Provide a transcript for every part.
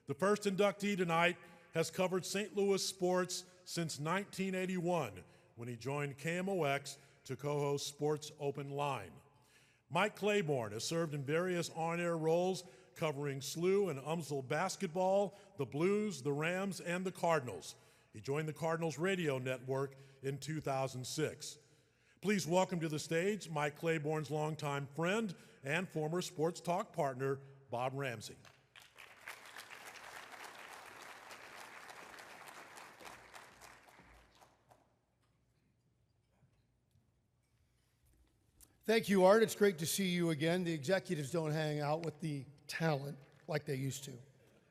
The first inductee tonight has covered St. Louis sports since 1981 when he joined KMOX to co-host Sports Open Line. Mike Claiborne has served in various on-air roles covering SLU and UMSL basketball, the Blues, the Rams, and the Cardinals. He joined the Cardinals radio network in 2006. Please welcome to the stage Mike Claiborne's longtime friend and former sports talk partner, Bob Ramsey. Thank you, Art. It's great to see you again. The executives don't hang out with the talent like they used to,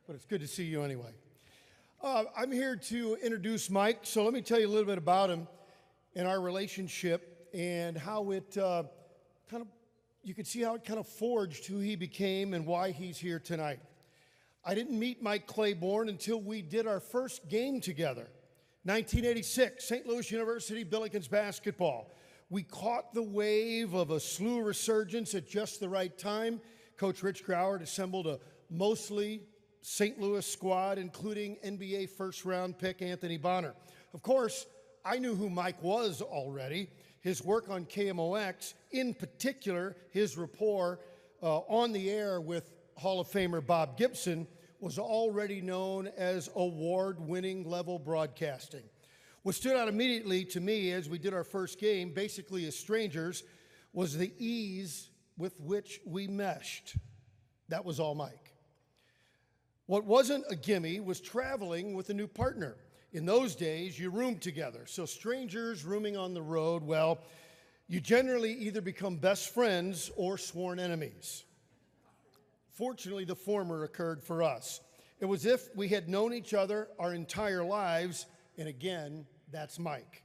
but it's good to see you anyway. I'm here to introduce Mike, so let me tell you a little bit about him and our relationship and how it you can see how it kind of forged who he became and why he's here tonight. I didn't meet Mike Claiborne until we did our first game together, 1986, St. Louis University Billikens basketball. We caught the wave of a SLU resurgence at just the right time. Coach Rich Grauer assembled a mostly St. Louis squad, including NBA first-round pick Anthony Bonner. Of course, I knew who Mike was already. His work on KMOX, in particular, his rapport on the air with Hall of Famer Bob Gibson, was already known as award-winning level broadcasting. What stood out immediately to me as we did our first game, basically as strangers, was the ease with which we meshed. That was all Mike. What wasn't a gimme was traveling with a new partner. In those days, you roomed together. So strangers rooming on the road, well, you generally either become best friends or sworn enemies. Fortunately, the former occurred for us. It was as if we had known each other our entire lives, and again, that's Mike.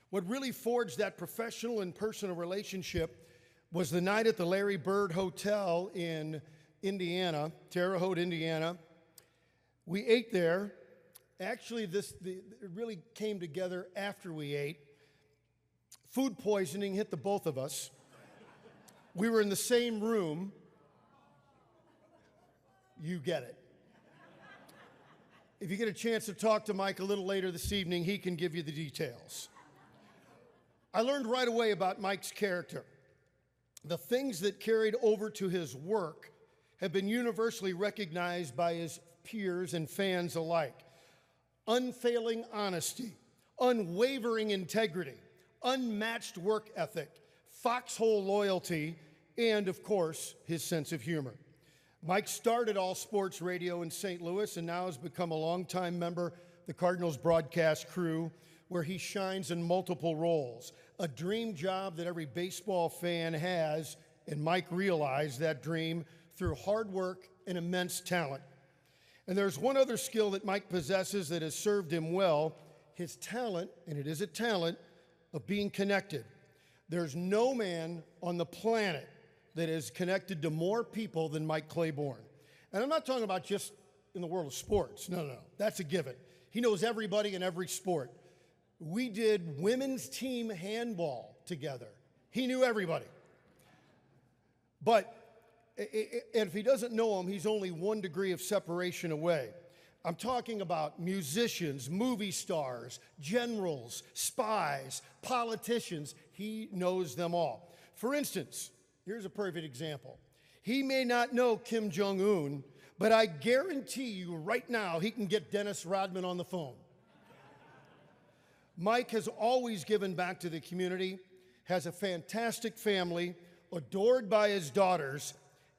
What really forged that professional and personal relationship was the night at the Larry Bird Hotel in Indiana, Terre Haute, Indiana. We ate there. Actually, it really came together after we ate. Food poisoning hit the both of us. We were in the same room. You get it. If you get a chance to talk to Mike a little later this evening, he can give you the details. I learned right away about Mike's character. The things that carried over to his work have been universally recognized by his peers and fans alike. Unfailing honesty, unwavering integrity, unmatched work ethic, foxhole loyalty, and, of course, his sense of humor. Mike started all sports radio in St. Louis and now has become a longtime member of the Cardinals broadcast crew, where he shines in multiple roles. A dream job that every baseball fan has, and Mike realized that dream through hard work and immense talent. And there's one other skill that Mike possesses that has served him well, his talent, and it is a talent, of being connected. There's no man on the planet that is connected to more people than Mike Claiborne. And I'm not talking about just in the world of sports. No, that's a given. He knows everybody in every sport. We did women's team handball together. He knew everybody. But if he doesn't know him, he's only 1 degree of separation away. I'm talking about musicians, movie stars, generals, spies, politicians. He knows them all. For instance, here's a perfect example. He may not know Kim Jong-un, but I guarantee you right now he can get Dennis Rodman on the phone. Mike has always given back to the community, has a fantastic family, adored by his daughters,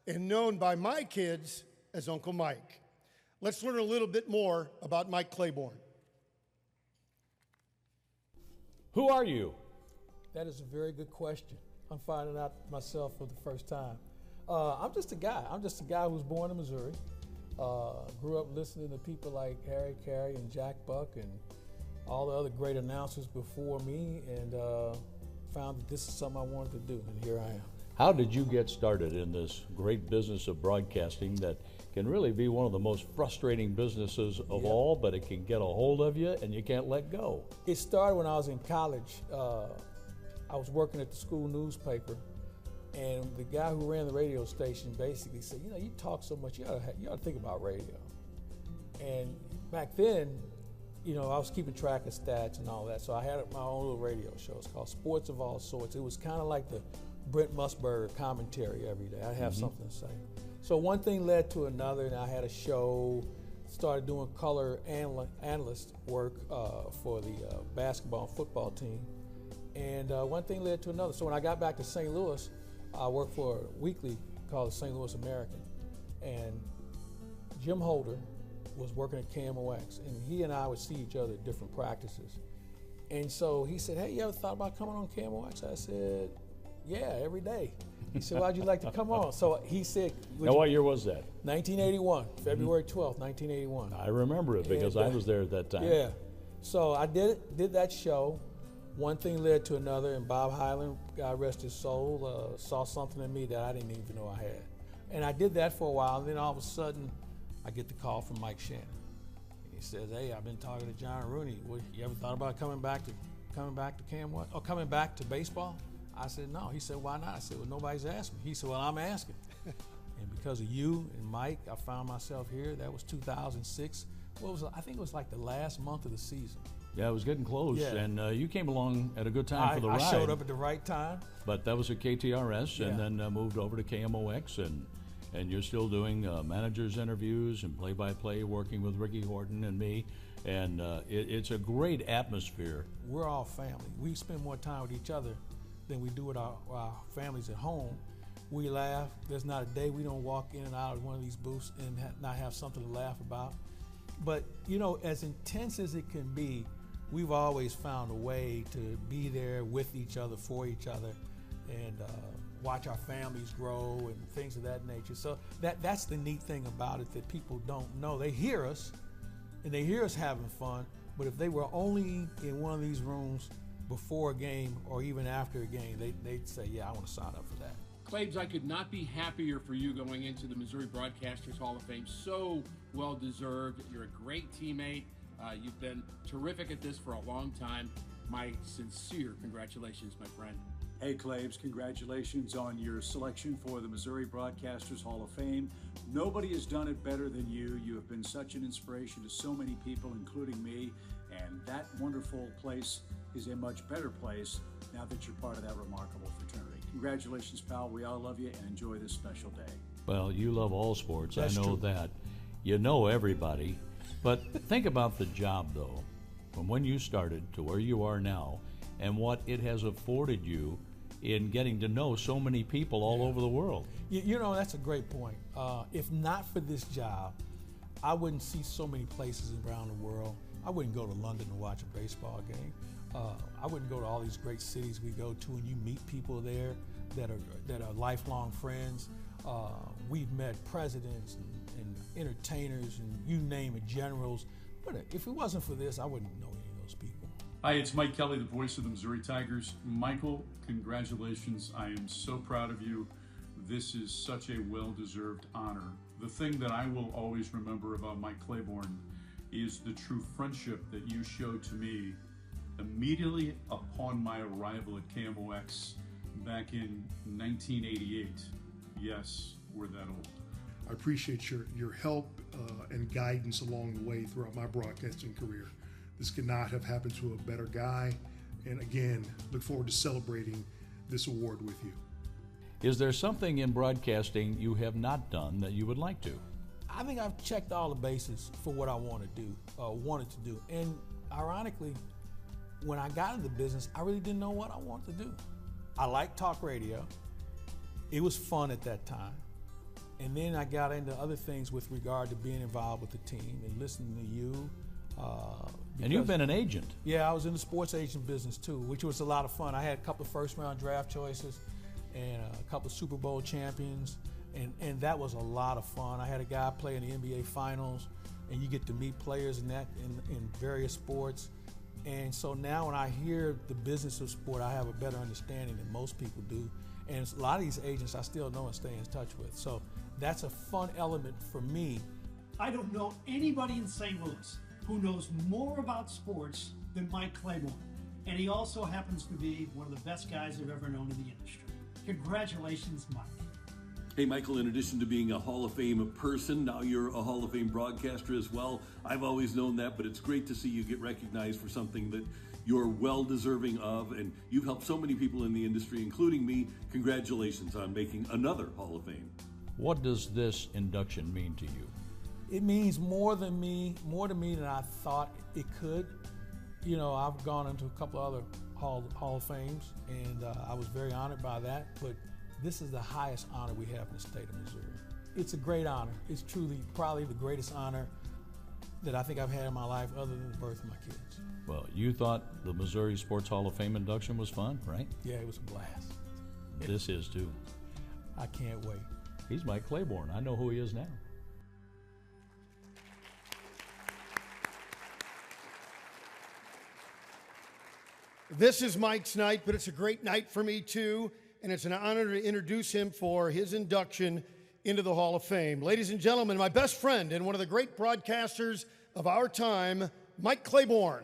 and known by my kids as Uncle Mike. Let's learn a little bit more about Mike Claiborne. Who are you? That is a very good question. I'm finding out myself for the first time. I'm just a guy. I'm just a guy who was born in Missouri. Grew up listening to people like Harry Carey and Jack Buck and all the other great announcers before me, and found that this is something I wanted to do, and here I am. How did you get started in this great business of broadcasting that can really be one of the most frustrating businesses of all, but it can get a hold of you and you can't let go? It started when I was in college. I was working at the school newspaper, and the guy who ran the radio station basically said, you know, you talk so much, you ought to think about radio. And back then, you know, I was keeping track of stats and all that. So I had my own little radio show. It's called Sports of All Sorts. It was kind of like the Brent Musburger commentary every day. I'd have something to say. So one thing led to another, and I had a show, started doing color analyst work for the basketball and football team. And one thing led to another. So when I got back to St. Louis, I worked for a weekly called the St. Louis American. And Jim Holder was working at KMOX, and he and I would see each other at different practices. And so he said, hey, you ever thought about coming on KMOX? I said, yeah, every day. He said, why'd you like to come on? So he said, Now, what year was that? 1981, February 12th, 1981. I remember it because I was there at that time. Yeah. So I did that show. One thing led to another, and Bob Hyland, God rest his soul, saw something in me that I didn't even know I had. And I did that for a while, and then all of a sudden, I get the call from Mike Shannon. He says, hey, I've been talking to John Rooney. You ever thought about coming back to KMOX? Or coming back to baseball? I said, no. He said, why not? I said, well, nobody's asked me. He said, well, I'm asking. And because of you and Mike, I found myself here. That was 2006. I think it was like the last month of the season. Yeah, it was getting close, Yeah. and you came along at a good time for the ride. I showed up at the right time. But that was at KTRS, and then moved over to KMOX, and you're still doing managers' interviews and play-by-play, working with Ricky Horton and me, and it's a great atmosphere. We're all family. We spend more time with each other than we do with our families at home. We laugh. There's not a day we don't walk in and out of one of these booths and not have something to laugh about. But, you know, as intense as it can be, we've always found a way to be there with each other, for each other, and watch our families grow and things of that nature. So that's the neat thing about it that people don't know. They hear us, and they hear us having fun, but if they were only in one of these rooms before a game or even after a game, they'd say, yeah, I want to sign up for that. Claibs, I could not be happier for you going into the Missouri Broadcasters Hall of Fame. So well deserved. You're a great teammate. You've been terrific at this for a long time. My sincere congratulations, my friend. Hey, Claibs, congratulations on your selection for the Missouri Broadcasters Hall of Fame. Nobody has done it better than you. You have been such an inspiration to so many people, including me, and that wonderful place is a much better place now that you're part of that remarkable fraternity. Congratulations, pal. We all love you and enjoy this special day. Well, you love all sports. That's I know true. that. You know everybody. But think about the job, though, from when you started to where you are now, and what it has afforded you in getting to know so many people all over the world. You know, that's a great point. If not for this job, I wouldn't see so many places around the world. I wouldn't go to London to watch a baseball game. I wouldn't go to all these great cities we go to, and you meet people there that are lifelong friends. We've met presidents and entertainers and you name it, generals. But if it wasn't for this, I wouldn't know any of those people. Hi, it's Mike Kelly, the voice of the Missouri Tigers. Michael, congratulations. I am so proud of you. This is such a well-deserved honor. The thing that I will always remember about Mike Claiborne is the true friendship that you showed to me immediately upon my arrival at KMOX back in 1988. Yes, we're that old. I appreciate your help and guidance along the way throughout my broadcasting career. This could not have happened to a better guy. And again, look forward to celebrating this award with you. Is there something in broadcasting you have not done that you would like to? I think I've checked all the bases for what I wanted to do. And ironically, when I got into the business, I really didn't know what I wanted to do. I liked talk radio. It was fun at that time. And then I got into other things with regard to being involved with the team and listening to you. And you've been an agent. Yeah, I was in the sports agent business too, which was a lot of fun. I had a couple of first-round draft choices and a couple of Super Bowl champions, and that was a lot of fun. I had a guy play in the NBA Finals, and you get to meet players in various sports. And so now when I hear the business of sport, I have a better understanding than most people do. And a lot of these agents I still know and stay in touch with. So that's a fun element for me. I don't know anybody in St. Louis who knows more about sports than Mike Claiborne. And he also happens to be one of the best guys I've ever known in the industry. Congratulations, Mike. Hey, Michael, in addition to being a Hall of Fame person, now you're a Hall of Fame broadcaster as well. I've always known that, but it's great to see you get recognized for something that you're well deserving of, and you've helped so many people in the industry, including me. Congratulations on making another Hall of Fame. What does this induction mean to you? It means more to me than I thought it could. You know, I've gone into a couple other Hall of Fames, and I was very honored by that, but this is the highest honor we have in the state of Missouri. It's a great honor. It's truly probably the greatest honor that I think I've had in my life other than the birth of my kids. Well, you thought the Missouri Sports Hall of Fame induction was fun, right? Yeah, it was a blast. This is too. I can't wait. He's Mike Claiborne. I know who he is now. This is Mike's night, but it's a great night for me too, and it's an honor to introduce him for his induction into the Hall of Fame. Ladies and gentlemen, my best friend and one of the great broadcasters of our time, Mike Claiborne.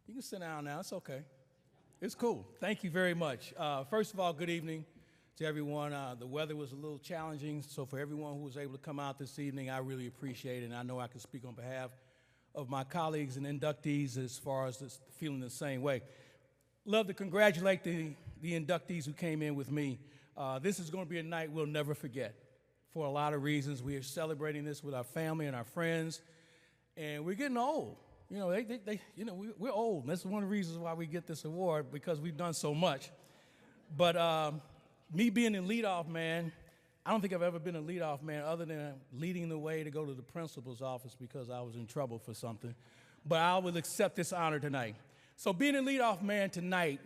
You can sit down now. It's okay. It's cool. Thank you very much. First of all, good evening to everyone. The weather was a little challenging, so for everyone who was able to come out this evening, I really appreciate it, and I know I can speak on behalf of my colleagues and inductees as far as this, feeling the same way. Love to congratulate the inductees who came in with me. This is going to be a night we'll never forget for a lot of reasons. We are celebrating this with our family and our friends, and we're getting old. You know, we're old. And that's one of the reasons why we get this award, because we've done so much. But me being a leadoff man, I don't think I've ever been a leadoff man other than leading the way to go to the principal's office because I was in trouble for something. But I will accept this honor tonight. So being a leadoff man tonight,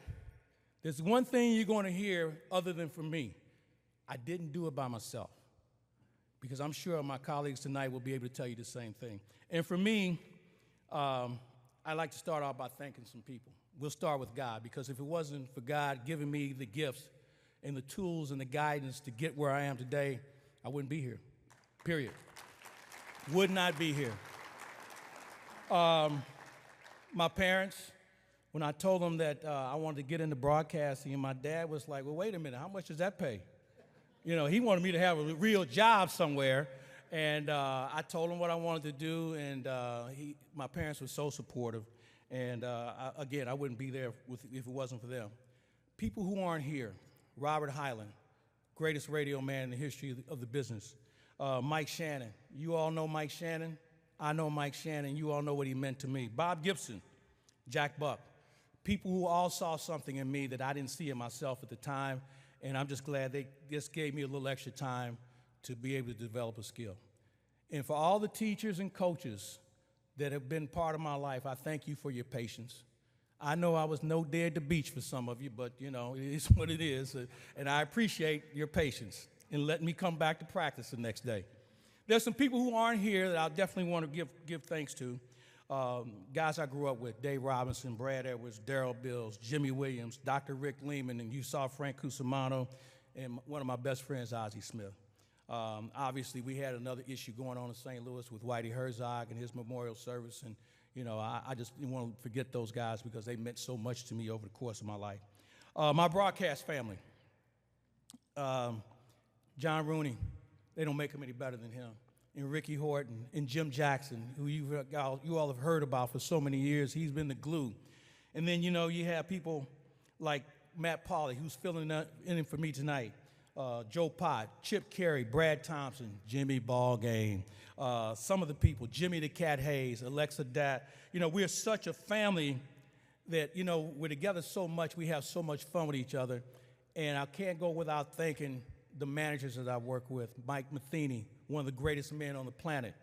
there's one thing you're going to hear other than from me. I didn't do it by myself, because I'm sure my colleagues tonight will be able to tell you the same thing. And for me, I'd like to start off by thanking some people. We'll start with God, because if it wasn't for God giving me the gifts and the tools and the guidance to get where I am today, I wouldn't be here, period. Would not be here. My parents, when I told them that I wanted to get into broadcasting, and my dad was like, well, wait a minute, how much does that pay? You know, he wanted me to have a real job somewhere. And I told him what I wanted to do, and my parents were so supportive. And again, I wouldn't be there if it wasn't for them. People who aren't here: Robert Hyland, greatest radio man in the history of the business. Mike Shannon, you all know Mike Shannon. I know Mike Shannon. You all know what he meant to me. Bob Gibson, Jack Buck, people who all saw something in me that I didn't see in myself at the time, and I'm just glad they just gave me a little extra time to be able to develop a skill. And for all the teachers and coaches that have been part of my life, I thank you for your patience. I know I was no day at the beach for some of you, but you know, it is what it is. And I appreciate your patience in letting me come back to practice the next day. There's some people who aren't here that I definitely want to give thanks to. Guys I grew up with: Dave Robinson, Brad Edwards, Darrell Bills, Jimmy Williams, Dr. Rick Lehman, and you saw Frank Cusimano, and one of my best friends, Ozzie Smith. Obviously, we had another issue going on in St. Louis with Whitey Herzog and his memorial service, and you know, I just didn't want to forget those guys because they meant so much to me over the course of my life. My broadcast family: John Rooney, they don't make him any better than him, and Ricky Horton, and Jim Jackson, who you all have heard about for so many years. He's been the glue. And then, you know, you have people like Matt Pauley, who's filling in for me tonight. Joe Pott, Chip Carey, Brad Thompson, Jimmy Ballgame, some of the people, Jimmy the Cat Hayes, Alexa Dat. You know, we're such a family that, you know, we're together so much, we have so much fun with each other. And I can't go without thanking the managers that I work with: Mike Matheny, one of the greatest men on the planet;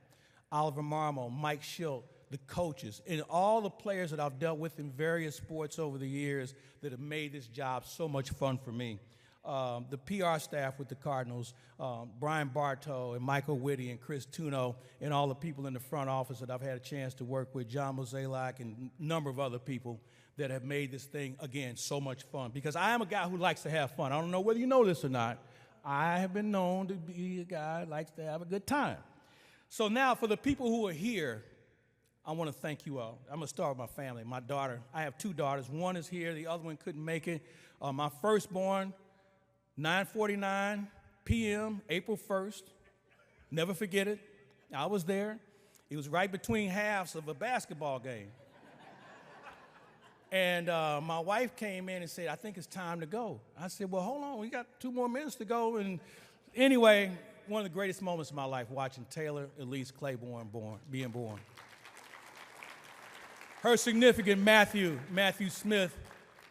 Oliver Marmol, Mike Schilt, the coaches, and all the players that I've dealt with in various sports over the years that have made this job so much fun for me. the PR staff with the Cardinals, Brian Bartow and Michael Whitty and Chris Tuno, and all the people in the front office that I've had a chance to work with, John Mozeliak and a number of other people that have made this thing, again, so much fun. Because I am a guy who likes to have fun. I don't know whether you know this or not. I have been known to be a guy who likes to have a good time. So now, for the people who are here, I want to thank you all. I'm going to start with my family. My daughter, I have 2 daughters. One is here. The other one couldn't make it. My firstborn, 9:49 p.m., April 1st. Never forget it. I was there. It was right between halves of a basketball game. And my wife came in and said, I think it's time to go. I said, well, hold on. We got 2 more minutes to go. And anyway, one of the greatest moments of my life, watching Taylor Elise Claiborne being born. Her significant, Matthew Smith.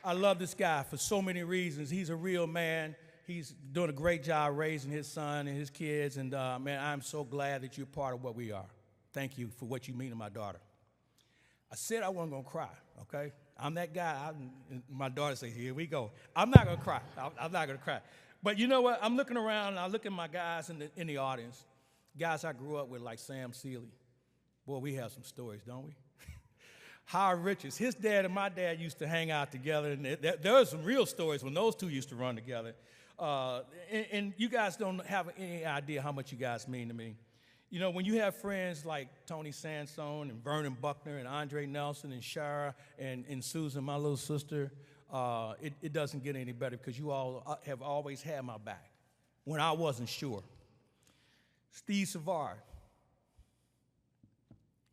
I love this guy for so many reasons. He's a real man. He's doing a great job raising his son and his kids. And, man, I'm so glad that you're part of what we are. Thank you for what you mean to my daughter. I said I wasn't going to cry, okay? I'm that guy. My daughter said, here we go. I'm not going to cry. I'm not going to cry. But you know what? I'm looking around, and I look at my guys in the audience, guys I grew up with like Sam Seeley. Boy, we have some stories, don't we? Howard Richards, his dad and my dad used to hang out together, and there are some real stories when those 2 used to run together. And you guys don't have any idea how much you guys mean to me. You know, when you have friends like Tony Sansone and Vernon Buckner and Andre Nelson and Shara and Susan, my little sister, it doesn't get any better because you all have always had my back when I wasn't sure. Steve Savard,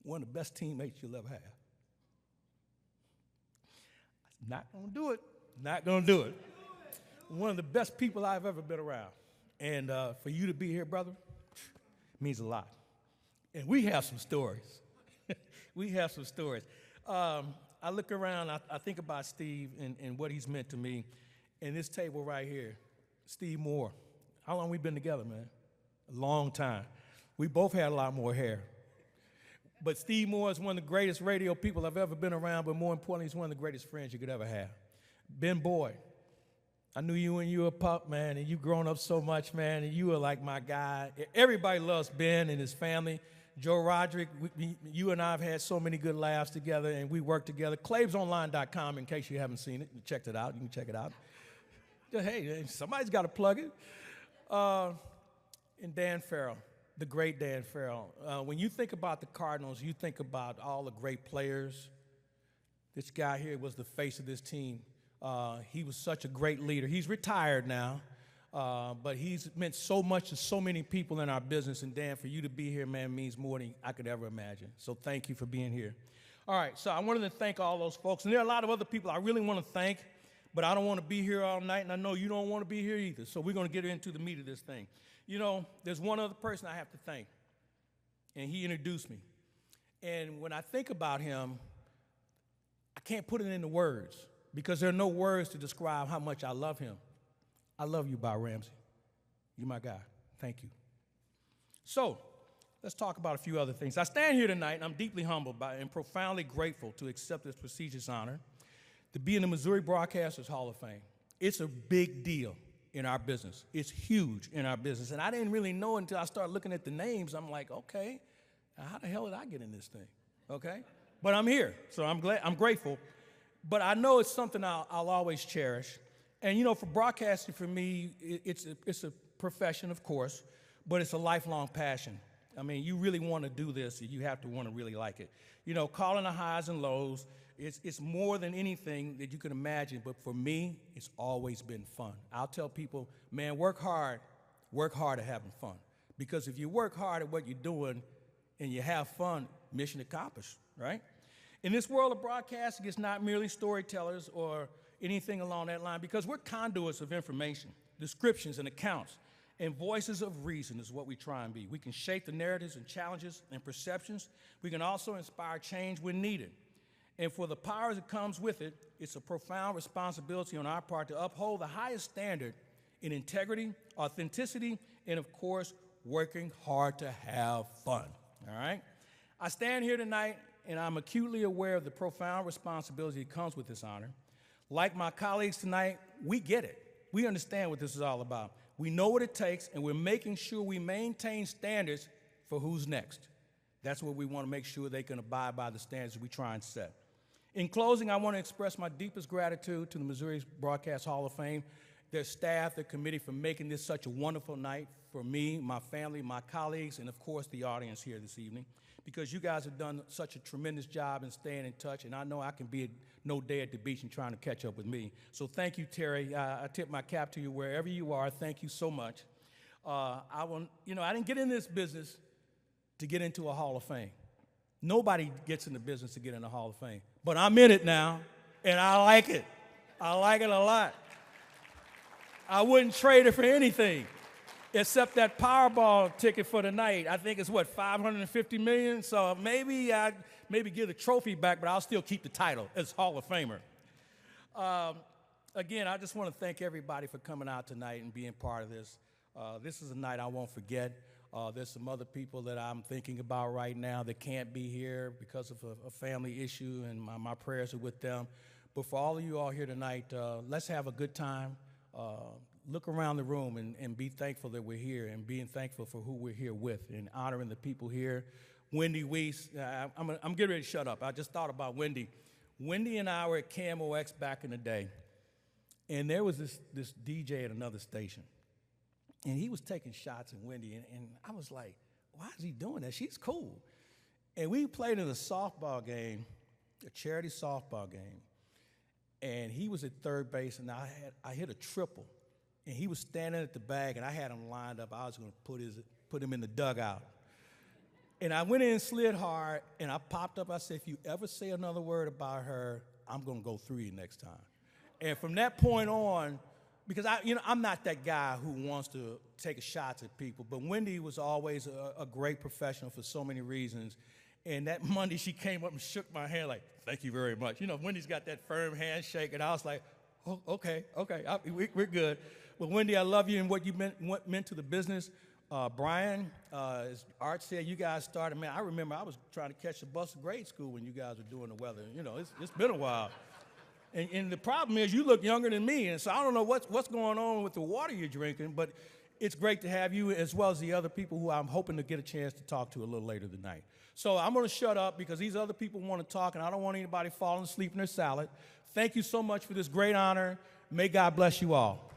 one of the best teammates you'll ever have. Not going to do it. Not going to do it. One of the best people I've ever been around. And for you to be here, brother, means a lot. And we have some stories. We have some stories. I look around, I think about Steve and what he's meant to me. And this table right here, Steve Moore. How long we been together, man? A long time. We both had a lot more hair. But Steve Moore is one of the greatest radio people I've ever been around, but more importantly, he's one of the greatest friends you could ever have. Ben Boyd. I knew you when you were a pup, man, and you've grown up so much, man, and you were like my guy. Everybody loves Ben and his family. Joe Roderick, you and I have had so many good laughs together, and we work together. ClaibsOnline.com, in case you haven't seen it. You checked it out. You can check it out. Hey, somebody's got to plug it. And Dan Farrell, the great Dan Farrell. When you think about the Cardinals, you think about all the great players. This guy here was the face of this team. He was such a great leader. He's retired now, but he's meant so much to so many people in our business. And Dan, for you to be here, man, means more than I could ever imagine. So thank you for being here. All right, so I wanted to thank all those folks. And there are a lot of other people I really want to thank, but I don't want to be here all night, and I know you don't want to be here either. So we're going to get into the meat of this thing. You know, there's one other person I have to thank, and he introduced me. And when I think about him, I can't put it into words because there are no words to describe how much I love him. I love you, Bob Ramsey. You're my guy. Thank you. So let's talk about a few other things. I stand here tonight, and I'm deeply humbled by and profoundly grateful to accept this prestigious honor to be in the Missouri Broadcasters Hall of Fame. It's a big deal in our business. It's huge in our business. And I didn't really know until I started looking at the names. I'm like, okay, how the hell did I get in this thing? Okay? But I'm here, so I'm glad, I'm grateful. But I know it's something I'll always cherish. And, you know, for broadcasting, for me, it's a profession, of course, but it's a lifelong passion. I mean, you really want to do this, you have to want to really like it. You know, calling the highs and lows, it's more than anything that you can imagine, but for me, it's always been fun. I'll tell people, man, work hard at having fun. Because if you work hard at what you're doing and you have fun, mission accomplished, right? In this world of broadcasting, it's not merely storytellers or anything along that line, because we're conduits of information, descriptions and accounts, and voices of reason is what we try and be. We can shape the narratives and challenges and perceptions. We can also inspire change when needed. And for the power that comes with it, it's a profound responsibility on our part to uphold the highest standard in integrity, authenticity, and of course, working hard to have fun, all right? I stand here tonight, and I'm acutely aware of the profound responsibility that comes with this honor. Like my colleagues tonight, we get it. we understand what this is all about. We know what it takes, and we're making sure we maintain standards for who's next. That's what we want to make sure they can abide by the standards we try and set. In closing, I want to express my deepest gratitude to the Missouri Broadcast Hall of Fame, their staff, their committee for making this such a wonderful night for me, my family, my colleagues, and of course the audience here this evening, because you guys have done such a tremendous job in staying in touch, and I know I can be no day at the beach and trying to catch up with me. So thank you, Terry. I tip my cap to you wherever you are. Thank you so much. I didn't get in this business to get into a Hall of Fame. Nobody gets in the business to get in the Hall of Fame. But I'm in it now, and I like it. I like it a lot. I wouldn't trade it for anything except that Powerball ticket for tonight. I think it's, what, $550 million? So maybe give the trophy back, but I'll still keep the title as Hall of Famer. Again, I just want to thank everybody for coming out tonight and being part of this. This is a night I won't forget. There's some other people that I'm thinking about right now that can't be here because of a family issue, and my prayers are with them. But for all of you all here tonight, let's have a good time. Look around the room and be thankful that we're here, and being thankful for who we're here with, and honoring the people here. Wendy Weiss, I'm getting ready to shut up. I just thought about Wendy. Wendy and I were at KMOX back in the day, and there was this DJ at another station, and he was taking shots at Wendy, and I was like, why is he doing that? She's cool. And we played in a softball game, a charity softball game, and he was at third base, and I hit a triple, and he was standing at the bag, and I had him lined up. I was going to put him in the dugout. And I went in and slid hard, and I popped up. I said, if you ever say another word about her, I'm going to go through you next time. And from that point on, because I'm not that guy who wants to take shots at people, but Wendy was always a great professional for so many reasons. And that Monday, she came up and shook my hand like, thank you very much. Wendy's got that firm handshake, and I was like, oh, okay, we're good. But Wendy, I love you and what you meant to the business. Brian, as Art said, you guys started, man, I remember I was trying to catch the bus to grade school when you guys were doing the weather. It's been a while. And the problem is you look younger than me, and so I don't know what's going on with the water you're drinking, but it's great to have you, as well as the other people who I'm hoping to get a chance to talk to a little later tonight. So I'm going to shut up because these other people want to talk, and I don't want anybody falling asleep in their salad. Thank you so much for this great honor. May God bless you all.